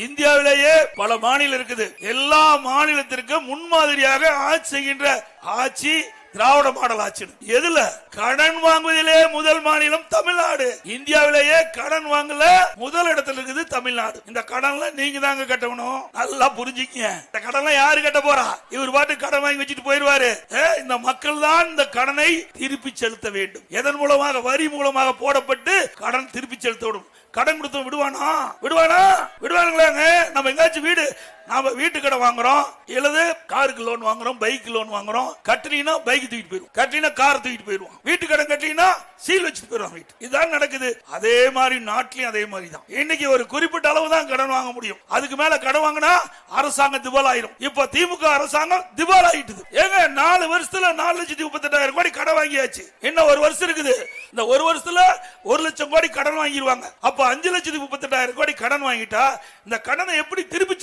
இந்தியாவிலேயே பல மாநிலம் இருக்குது. எல்லா மாநிலத்திற்கும் முன்மாதிரியாக ஆட்சி செய்கின்ற ஆட்சி திராவிட மாடல் ஆட்சி. எதுல? கடன் வாங்குவதிலே முதல் மாநிலம் தமிழ்நாடு. இந்தியாவிலேயே கடன் வாங்கல முதல் இடத்துல இருக்குது தமிழ்நாடு. இந்த கடன்ல நீங்க தாங்க கட்டணும். நல்லா புரிஞ்சுக்கங்க. இந்த கடன்ல யாரு கட்ட போறா? இவர் பாட்டு கடன் வாங்கி வச்சுட்டு போயிருவாரு. இந்த மக்கள் தான் இந்த கடனை திருப்பி செலுத்த வேண்டும். எதன் மூலமாக? வரி மூலமாக போடப்பட்டு கடன் திருப்பி செலுத்தப்படும். கடன் கொடுத்து விடுவானுங்களாங்க. நம்ம எங்காச்சும் வீட்டு கடன் வாங்குறோம், இல்லது காருக்கு லோன் வாங்குறோம், பைக் லோன் வாங்குறோம். கட்டலினா பைக் தூக்கிட்டு போயிருவோம், கட்டலினா கார் தூக்கிட்டு போயிருவோம். வீட்டு கடன் கட்டலினா சீல் வச்சுட்டு போயிருவாங்க வீட்டு. இதுதான் நடக்குது. அதே மாதிரி நாட்டிலையும் அதே மாதிரி தான். இன்னைக்கு ஒரு குறிப்பிட்ட அளவு தான் கடன் வாங்க முடியும். அதுக்கு மேல கடன் வாங்கினா அரசாங்கம் திவால் ஆயிரும். இப்ப திமுக அரசாங்கம் திவால் ஆயிட்டுது. ஏங்க 4 வருஷத்துல 4,38,000 கோடி கடன் வாங்கியாச்சு. இன்னும் ஒரு வருஷம் இருக்குது. இந்த ஒரு வருஷத்துல 1 லட்சம் கோடி கடன் வாங்கிடுவாங்க. அப்ப 5,38,000 கோடி கடன் வாங்கிட்டா இந்த கடனை எப்படி திருப்பி